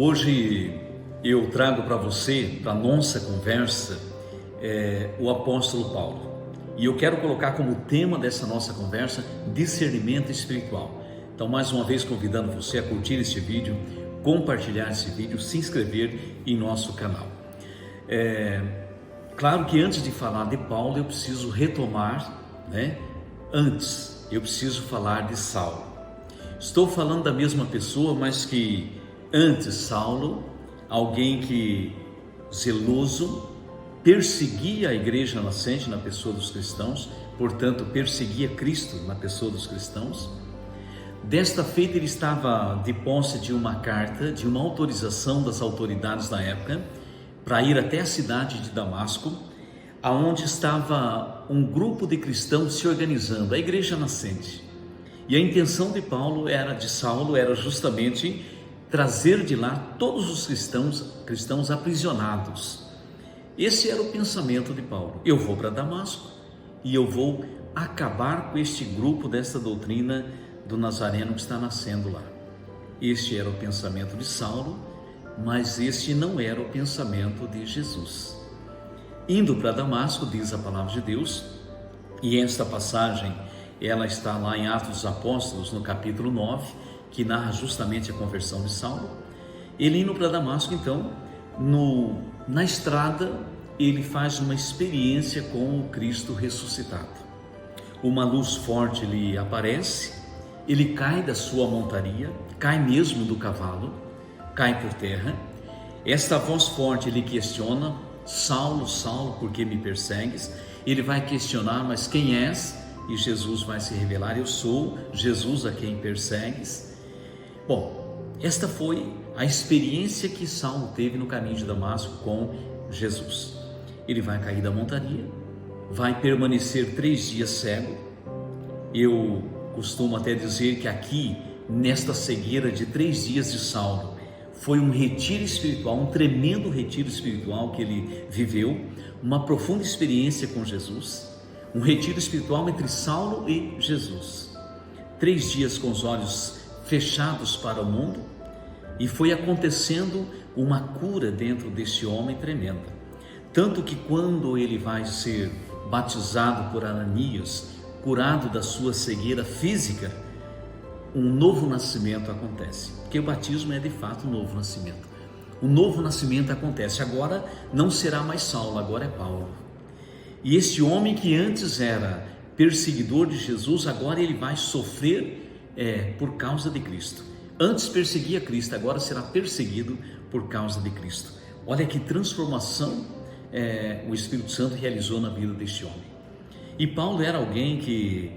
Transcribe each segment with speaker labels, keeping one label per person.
Speaker 1: Hoje eu trago para você, para nossa conversa, o apóstolo Paulo. E eu quero colocar como tema dessa nossa conversa, discernimento espiritual. Então, mais uma vez, convidando você a curtir este vídeo, compartilhar esse vídeo, se inscrever em nosso canal. Claro que antes de falar de Paulo, eu preciso retomar, Antes, eu preciso falar de Saulo. Estou falando da mesma pessoa, mas que antes Saulo, alguém que zeloso, perseguia a igreja nascente na pessoa dos cristãos, portanto perseguia Cristo na pessoa dos cristãos. Desta feita ele estava de posse de uma carta, de uma autorização das autoridades da época, para ir até a cidade de Damasco, aonde estava um grupo de cristãos se organizando, a igreja nascente. E a intenção de Saulo era justamente trazer de lá todos os cristãos aprisionados. Esse era o pensamento de Paulo. Eu vou para Damasco e eu vou acabar com este grupo dessa doutrina do Nazareno que está nascendo lá. Este era o pensamento de Saulo, mas este não era o pensamento de Jesus. Indo para Damasco, diz a palavra de Deus, e esta passagem ela está lá em Atos dos Apóstolos, no capítulo 9, que narra justamente a conversão de Saulo. Ele indo para Damasco, então, na estrada, ele faz uma experiência com o Cristo ressuscitado. Uma luz forte lhe aparece, ele cai da sua montaria, cai mesmo do cavalo, cai por terra. Esta voz forte lhe questiona: Saulo, Saulo, por que me persegues? Ele vai questionar: mas quem és? E Jesus vai se revelar: eu sou Jesus a quem persegues. Bom, esta foi a experiência que Saulo teve no caminho de Damasco com Jesus. Ele vai cair da montaria, vai permanecer 3 dias cego. Eu costumo até dizer que aqui, nesta cegueira de 3 dias de Saulo, foi um retiro espiritual, um tremendo retiro espiritual que ele viveu, uma profunda experiência com Jesus. Um retiro espiritual entre Saulo e Jesus. 3 dias com os olhos fechados para o mundo, e foi acontecendo uma cura dentro deste homem tremenda. Tanto que quando ele vai ser batizado por Ananias, curado da sua cegueira física, um novo nascimento acontece. Porque o batismo é de fato um novo nascimento. Um novo nascimento acontece. Agora não será mais Saulo, agora é Paulo. E este homem que antes era perseguidor de Jesus, agora ele vai sofrer por causa de Cristo. Antes perseguia Cristo, agora será perseguido por causa de Cristo. Olha que transformação o Espírito Santo realizou na vida deste homem. E Paulo era alguém que,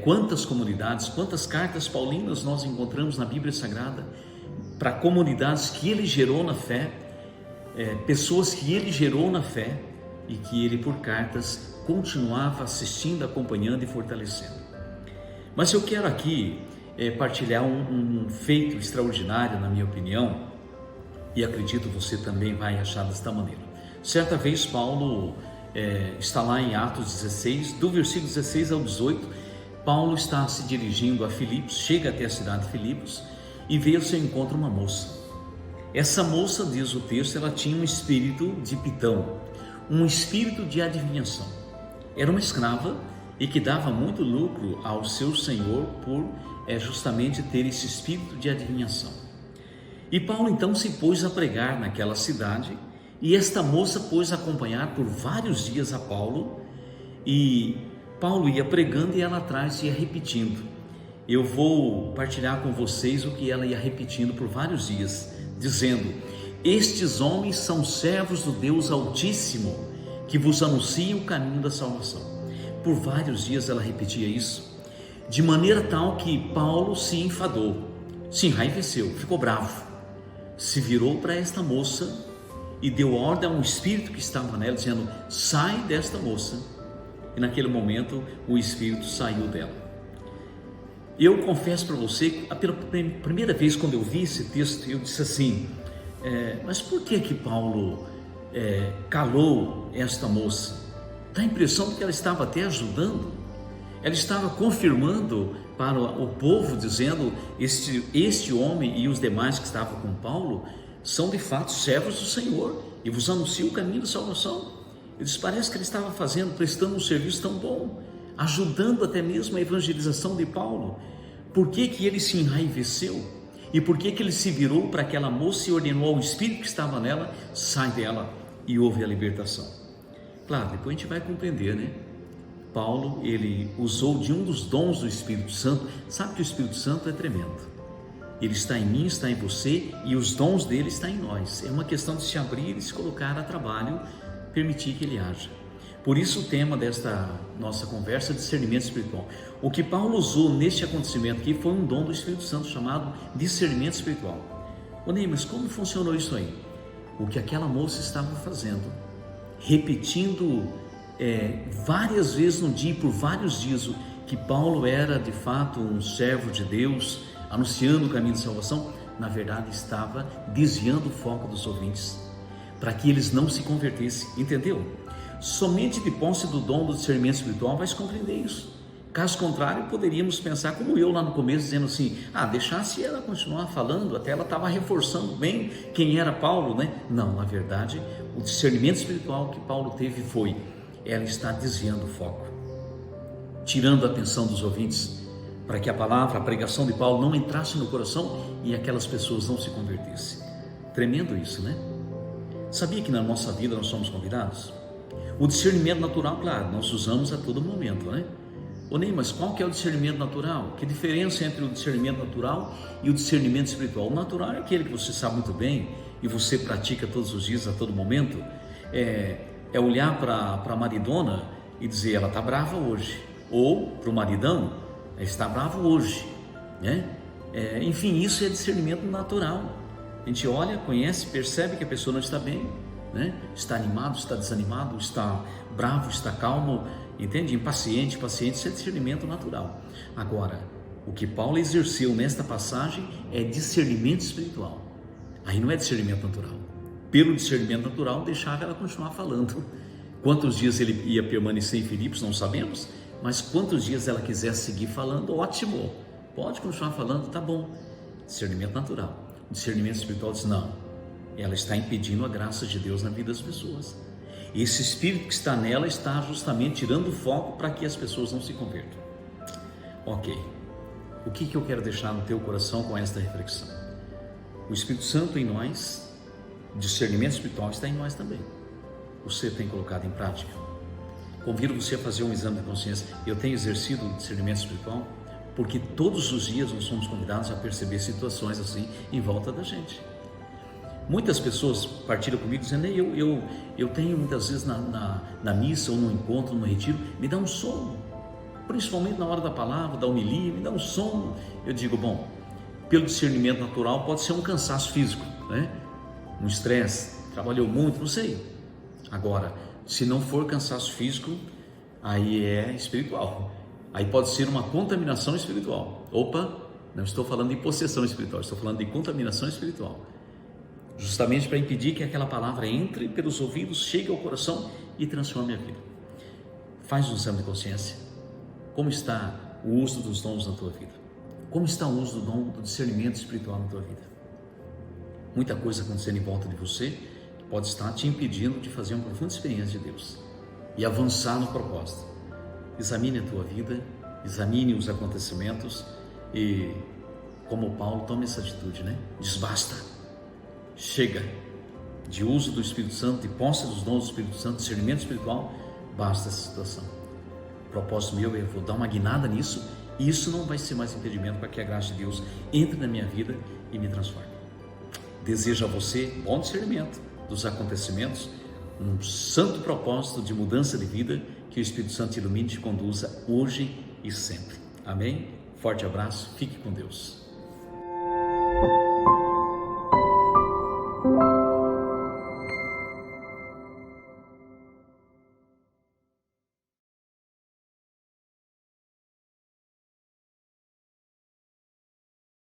Speaker 1: quantas comunidades, quantas cartas paulinas nós encontramos na Bíblia Sagrada, para comunidades que ele gerou na fé, pessoas que ele gerou na fé, e que ele por cartas continuava assistindo, acompanhando e fortalecendo. Mas eu quero aqui partilhar um feito extraordinário, na minha opinião, e acredito você também vai achar desta maneira. Certa vez Paulo está lá em Atos 16, do versículo 16 ao 18, Paulo está se dirigindo a Filipos, chega até a cidade de Filipos e vê ao seu encontro uma moça. Essa moça, diz o texto, ela tinha um espírito de Pitão, um espírito de adivinhação. Era uma escrava e que dava muito lucro ao seu senhor por justamente ter esse espírito de adivinhação. E Paulo então se pôs a pregar naquela cidade, e esta moça pôs a acompanhar por vários dias a Paulo, e Paulo ia pregando e ela atrás ia repetindo. Eu vou partilhar com vocês o que ela ia repetindo por vários dias, dizendo: estes homens são servos do Deus Altíssimo, que vos anunciam o caminho da salvação. Por vários dias ela repetia isso, de maneira tal que Paulo se enfadou, se enraiveceu, ficou bravo, se virou para esta moça e deu ordem a um espírito que estava nela, dizendo: sai desta moça. E naquele momento o espírito saiu dela. Eu confesso para você, pela primeira vez quando eu vi esse texto, eu disse assim: mas por que Paulo calou esta moça? Dá a impressão de que ela estava até ajudando, ela estava confirmando para o povo, dizendo: este homem e os demais que estavam com Paulo são de fato servos do Senhor e vos anunciam o caminho da salvação. Eles parece que ele estava prestando um serviço tão bom, ajudando até mesmo a evangelização de Paulo. Por que que ele se enraiveceu? E por que que ele se virou para aquela moça e ordenou ao espírito que estava nela, sai dela, e houve a libertação? Claro, depois a gente vai compreender, né? Paulo, ele usou de um dos dons do Espírito Santo. Sabe que o Espírito Santo é tremendo. Ele está em mim, está em você, e os dons dele estão em nós. É uma questão de se abrir e se colocar a trabalho, permitir que ele haja. Por isso o tema desta nossa conversa é discernimento espiritual. O que Paulo usou neste acontecimento aqui foi um dom do Espírito Santo chamado discernimento espiritual. Ney, mas como funcionou isso aí? O que aquela moça estava fazendo, repetindo várias vezes no dia, por vários dias, que Paulo era de fato um servo de Deus, anunciando o caminho de salvação, na verdade estava desviando o foco dos ouvintes, para que eles não se convertessem, entendeu? Somente de posse do dom do discernimento espiritual vai se compreender isso. Caso contrário, poderíamos pensar como eu lá no começo, dizendo assim, deixasse ela continuar falando, até ela estava reforçando bem quem era Paulo, né? Não, na verdade, o discernimento espiritual que Paulo teve foi, ela está desviando o foco, tirando a atenção dos ouvintes, para que a palavra, a pregação de Paulo não entrasse no coração e aquelas pessoas não se convertessem. Tremendo isso, né? Sabia que na nossa vida nós somos convidados? O discernimento natural, claro, nós usamos a todo momento, né? Ney, mas qual que é o discernimento natural? Que diferença entre o discernimento natural e o discernimento espiritual? O natural é aquele que você sabe muito bem e você pratica todos os dias, a todo momento. É olhar para a maridona e dizer, ela está brava hoje. Ou para o maridão, está bravo hoje, né? Enfim, isso é discernimento natural. A gente olha, conhece, percebe que a pessoa não está bem, né? Está animado, está desanimado, está bravo, está calmo, entende? Impaciente, paciente, isso é discernimento natural. Agora, o que Paulo exerceu nesta passagem é discernimento espiritual. Aí não é discernimento natural. Pelo discernimento natural, deixava ela continuar falando. Quantos dias ele ia permanecer em Filipos, não sabemos, mas quantos dias ela quisesse seguir falando, ótimo, pode continuar falando, tá bom. Discernimento natural. O discernimento espiritual diz, não, ela está impedindo a graça de Deus na vida das pessoas. Esse espírito que está nela está justamente tirando o foco para que as pessoas não se convertam. Ok, o que eu quero deixar no teu coração com esta reflexão? O Espírito Santo em nós, discernimento espiritual está em nós também. Você tem colocado em prática? Convido você a fazer um exame de consciência. Eu tenho exercido o discernimento espiritual, porque todos os dias nós somos convidados a perceber situações assim em volta da gente. Muitas pessoas partilham comigo dizendo, eu tenho muitas vezes na missa ou no encontro, no retiro, me dá um sono, principalmente na hora da palavra, da homilia, me dá um sono. Eu digo, bom, pelo discernimento natural pode ser um cansaço físico, né? Um estresse, trabalhou muito, não sei. Agora, se não for cansaço físico, aí é espiritual. Aí pode ser uma contaminação espiritual. Opa, não estou falando de possessão espiritual, estou falando de contaminação espiritual. Justamente para impedir que aquela palavra entre pelos ouvidos, chegue ao coração e transforme a vida. Faz um exame de consciência. Como está o uso dos dons na tua vida? Como está o uso do dom do discernimento espiritual na tua vida? Muita coisa acontecendo em volta de você que pode estar te impedindo de fazer uma profunda experiência de Deus e avançar no propósito. Examine a tua vida, examine os acontecimentos e, como Paulo, tome essa atitude, né? Diz basta, chega de uso do Espírito Santo, de posse dos dons do Espírito Santo, discernimento espiritual, basta essa situação. O propósito meu é, vou dar uma guinada nisso, e isso não vai ser mais impedimento para que a graça de Deus entre na minha vida e me transforme. Desejo a você bom discernimento dos acontecimentos, um santo propósito de mudança de vida, que o Espírito Santo te ilumine e te conduza hoje e sempre. Amém? Forte abraço, fique com Deus.